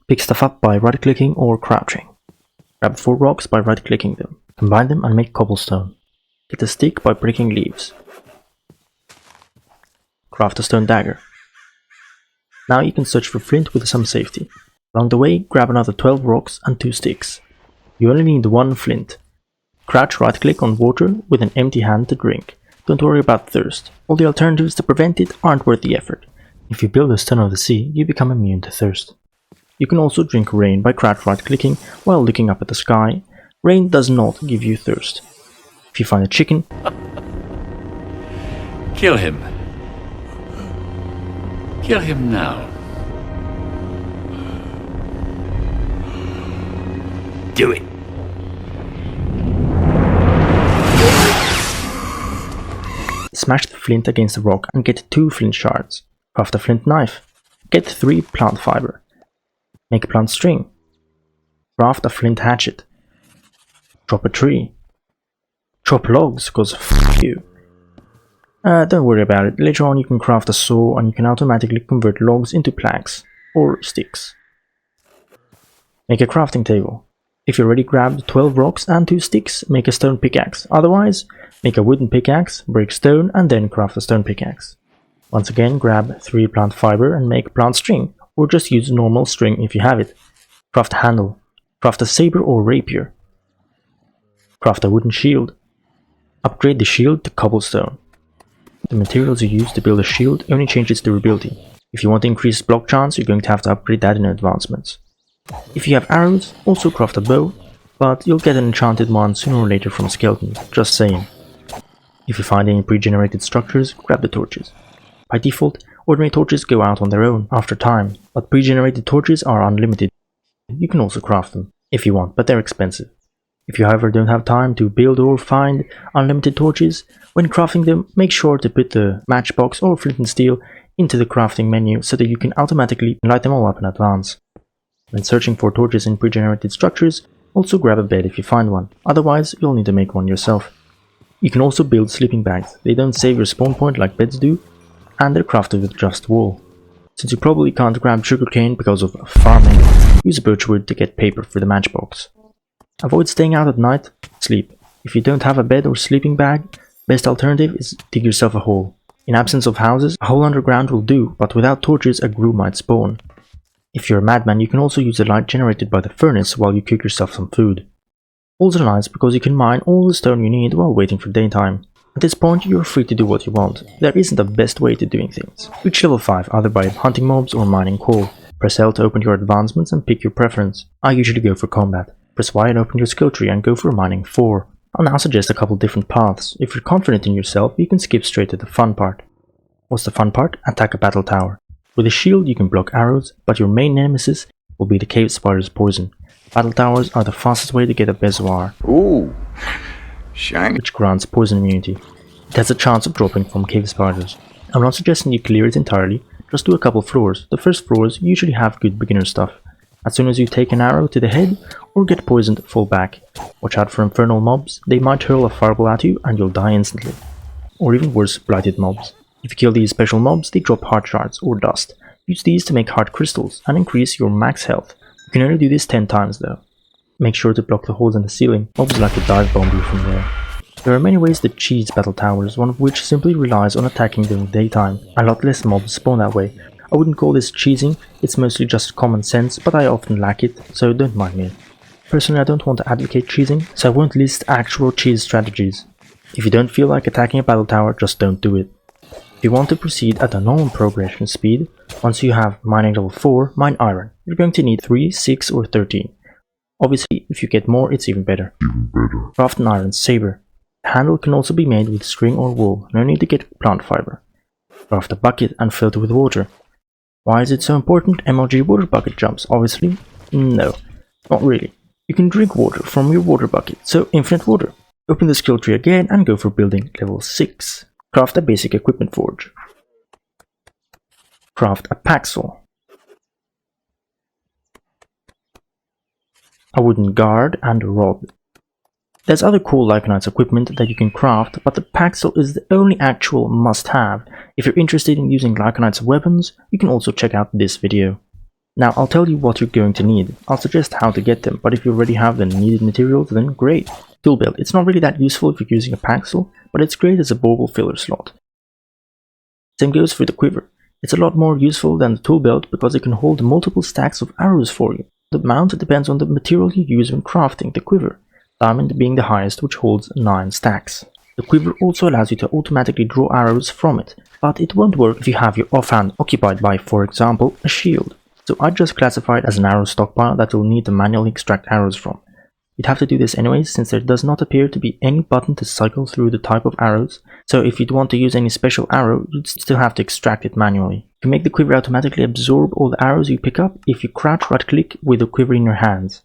Pick stuff up by right-clicking or crouching. Grab 4 rocks by right-clicking them. Combine them and make cobblestone. Get a stick by breaking leaves. Craft a stone dagger. Now you can search for flint with some safety. Along the way, grab another 12 rocks and 2 sticks. You only need 1 flint. Crouch right-click on water with an empty hand to drink. Don't worry about thirst. All the alternatives to prevent it aren't worth the effort. If you build a stone of the sea, you become immune to thirst. You can also drink rain by crouch right-clicking while looking up at the sky. Rain does not give you thirst. If you find a chicken, kill him. Kill him now. Do it. Smash the flint against the rock and get 2 flint shards. Craft a flint knife. Get 3 plant fiber. Make a plant string. Craft a flint hatchet. Chop a tree. Chop logs, cause f you. Don't worry about it. Later on you can craft a saw and you can automatically convert logs into planks or sticks. Make a crafting table. If you already grabbed 12 rocks and 2 sticks, make a stone pickaxe. Otherwise, make a wooden pickaxe, break stone, and then craft a stone pickaxe. Once again, grab 3 plant fiber and make plant string, or just use normal string if you have it. Craft a handle. Craft a saber or rapier. Craft a wooden shield. Upgrade the shield to cobblestone. The materials you use to build a shield only change its durability. If you want to increase block chance, you're going to have to upgrade that in advancements. If you have arrows, also craft a bow, but you'll get an enchanted one sooner or later from skeletons, just saying. If you find any pre-generated structures, grab the torches. By default, ordinary torches go out on their own after time, but pre-generated torches are unlimited. You can also craft them, if you want, but they're expensive. If you however don't have time to build or find unlimited torches, when crafting them, make sure to put the matchbox or flint and steel into the crafting menu so that you can automatically light them all up in advance. When searching for torches in pre-generated structures, also grab a bed if you find one, otherwise you'll need to make one yourself. You can also build sleeping bags. They don't save your spawn point like beds do, and they're crafted with just wool. Since you probably can't grab sugarcane because of farming, use birchwood to get paper for the matchbox. Avoid staying out at night, sleep. If you don't have a bed or sleeping bag, best alternative is dig yourself a hole. In absence of houses, a hole underground will do, but without torches a grue might spawn. If you're a madman, you can also use the light generated by the furnace while you cook yourself some food. Holes are nice because you can mine all the stone you need while waiting for daytime. At this point, you're free to do what you want. There isn't a best way to doing things. Reach level 5 either by hunting mobs or mining coal. Press L to open your advancements and pick your preference. I usually go for combat. Press Y and open your skill tree and go for mining 4. I'll now suggest a couple different paths. If you're confident in yourself, you can skip straight to the fun part. What's the fun part? Attack a battle tower. With a shield you can block arrows, but your main nemesis will be the cave spider's poison. Battle towers are the fastest way to get a bezoar. Ooh, shiny. Which grants poison immunity. It has a chance of dropping from cave spiders. I'm not suggesting you clear it entirely, just do a couple floors. The first floors usually have good beginner stuff. As soon as you take an arrow to the head or get poisoned, fall back. Watch out for infernal mobs, they might hurl a fireball at you and you'll die instantly. Or even worse, blighted mobs. If you kill these special mobs, they drop heart shards or dust. Use these to make heart crystals and increase your max health. You can only do this 10 times though. Make sure to block the holes in the ceiling, mobs like to dive bomb you from there. There are many ways to cheese battle towers, one of which simply relies on attacking during daytime. A lot less mobs spawn that way. I wouldn't call this cheesing, it's mostly just common sense, but I often lack it, so don't mind me. Personally, I don't want to advocate cheesing, so I won't list actual cheese strategies. If you don't feel like attacking a battle tower, just don't do it. If you want to proceed at a normal progression speed, once you have mining level 4, mine iron. You're going to need 3, 6 or 13. Obviously, if you get more, it's even better. Craft an iron saber. The handle can also be made with string or wool, no need to get plant fiber. Craft a bucket and fill it with water. Why is it so important? MLG water bucket jumps, obviously? No, not really. You can drink water from your water bucket, so infinite water. Open the skill tree again and go for building level 6. Craft a basic equipment forge. Craft a packsaw. A wooden guard and a rod. There's other cool Lycanite's equipment that you can craft, but the packsaw is the only actual must-have. If you're interested in using Lycanite's weapons, you can also check out this video. Now I'll tell you what you're going to need. I'll suggest how to get them, but if you already have the needed materials, then great. Tool belt. It's not really that useful if you're using a paxel, but it's great as a bauble filler slot. Same goes for the quiver. It's a lot more useful than the tool belt because it can hold multiple stacks of arrows for you. The mount depends on the material you use when crafting the quiver, diamond being the highest, which holds 9 stacks. The quiver also allows you to automatically draw arrows from it, but it won't work if you have your offhand occupied by, for example, a shield. So I just classify it as an arrow stockpile that you'll need to manually extract arrows from. You'd have to do this anyways, since there does not appear to be any button to cycle through the type of arrows, so if you'd want to use any special arrow, you'd still have to extract it manually. You can make the quiver automatically absorb all the arrows you pick up if you crouch right click with the quiver in your hands.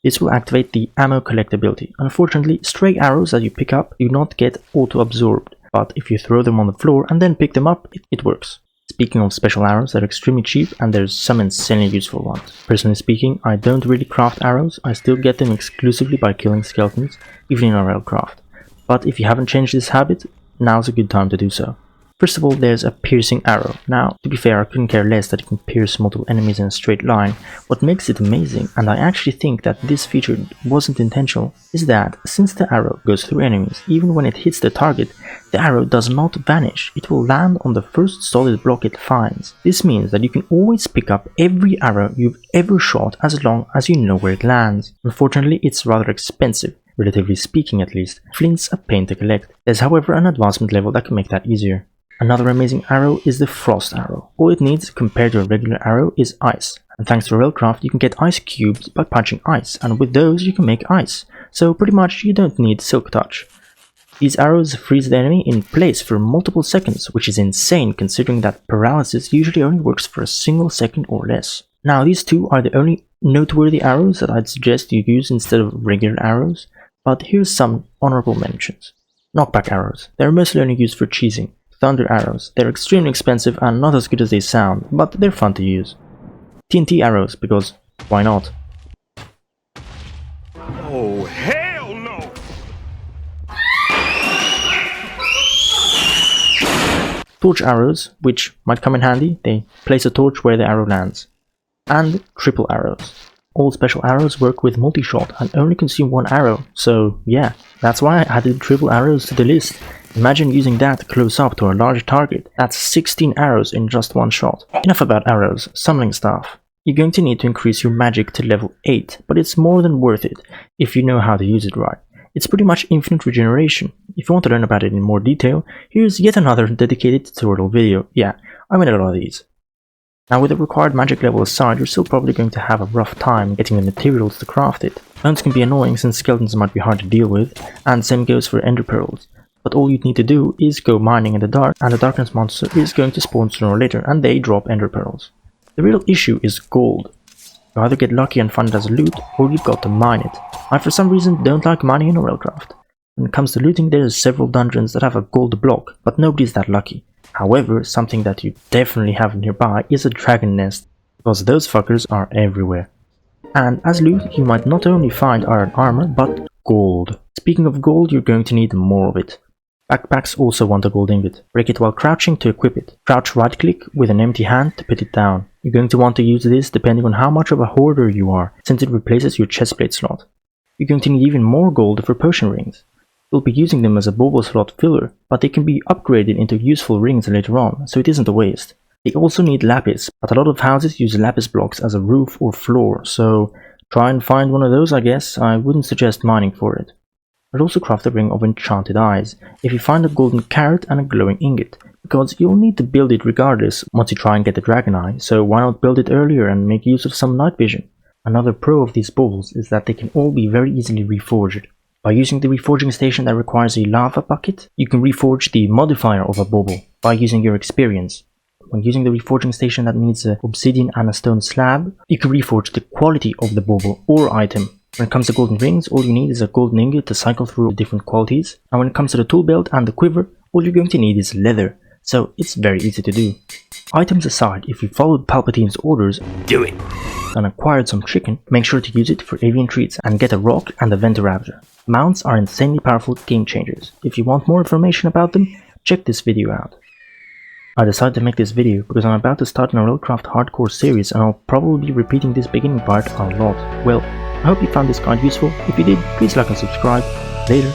This will activate the ammo collect ability. Unfortunately, stray arrows that you pick up do not get auto-absorbed, but if you throw them on the floor and then pick them up, it works. Speaking of special arrows, they're extremely cheap and there's some insanely useful ones. Personally speaking, I don't really craft arrows, I still get them exclusively by killing skeletons, even in RLCraft. But if you haven't changed this habit, now's a good time to do so. First of all, there's a piercing arrow. Now, to be fair, I couldn't care less that you can pierce multiple enemies in a straight line. What makes it amazing, and I actually think that this feature wasn't intentional, is that since the arrow goes through enemies, even when it hits the target, the arrow does not vanish. It will land on the first solid block it finds. This means that you can always pick up every arrow you've ever shot as long as you know where it lands. Unfortunately, it's rather expensive, relatively speaking at least. Flint's a pain to collect. There's however an advancement level that can make that easier. Another amazing arrow is the frost arrow. All it needs compared to a regular arrow is ice, and thanks to RLCraft you can get ice cubes by punching ice, and with those you can make ice, so pretty much you don't need silk touch. These arrows freeze the enemy in place for multiple seconds, which is insane considering that paralysis usually only works for a single second or less. Now these two are the only noteworthy arrows that I'd suggest you use instead of regular arrows, but here's some honorable mentions. Knockback arrows. They're mostly only used for cheesing. Thunder arrows. They're extremely expensive and not as good as they sound, but they're fun to use. TNT arrows, because why not? Oh, hell no! Torch arrows, which might come in handy. They place a torch where the arrow lands. And triple arrows. All special arrows work with multi-shot and only consume 1 arrow, so yeah, that's why I added triple arrows to the list. Imagine using that close up to a large target. That's 16 arrows in just 1 shot. Enough about arrows, summoning stuff. You're going to need to increase your magic to level 8, but it's more than worth it if you know how to use it right. It's pretty much infinite regeneration. If you want to learn about it in more detail, here's yet another dedicated tutorial video. Yeah, I made a lot of these. Now with the required magic level aside, you're still probably going to have a rough time getting the materials to craft it. Mounts can be annoying since skeletons might be hard to deal with, and same goes for ender pearls. But all you'd need to do is go mining in the dark, and the darkness monster is going to spawn sooner or later, and they drop ender pearls. The real issue is gold. You either get lucky and find it as loot, or you've got to mine it. I for some reason don't like mining in RLCraft. When it comes to looting, there's several dungeons that have a gold block, but nobody's that lucky. However, something that you definitely have nearby is a dragon nest, because those fuckers are everywhere. And as loot, you might not only find iron armor, but gold. Speaking of gold, you're going to need more of it. Backpacks also want a gold ingot. Break it while crouching to equip it. Crouch right click with an empty hand to put it down. You're going to want to use this depending on how much of a hoarder you are, since it replaces your chestplate slot. You're going to need even more gold for potion rings. You'll be using them as a bauble slot filler, but they can be upgraded into useful rings later on, so it isn't a waste. They also need lapis, but a lot of houses use lapis blocks as a roof or floor, so try and find one of those I guess. I wouldn't suggest mining for it. I'd also craft a ring of enchanted eyes if you find a golden carrot and a glowing ingot, because you'll need to build it regardless once you try and get the dragon eye, so why not build it earlier and make use of some night vision. Another pro of these baubles is that they can all be very easily reforged. By using the reforging station that requires a lava bucket, you can reforge the modifier of a bauble by using your experience. When using the reforging station that needs an obsidian and a stone slab, you can reforge the quality of the bauble or item. When it comes to golden rings, all you need is a golden ingot to cycle through the different qualities, and when it comes to the tool belt and the quiver, all you're going to need is leather, so it's very easy to do. Items aside, if you followed Palpatine's orders, Do it! and acquired some chicken, make sure to use it for avian treats and get a rock and a Venturaptor. Mounts are insanely powerful game changers. If you want more information about them, check this video out. I decided to make this video because I'm about to start an RLCraft hardcore series and I'll probably be repeating this beginning part a lot. Well, I hope you found this guide useful. If you did, please like and subscribe. Later.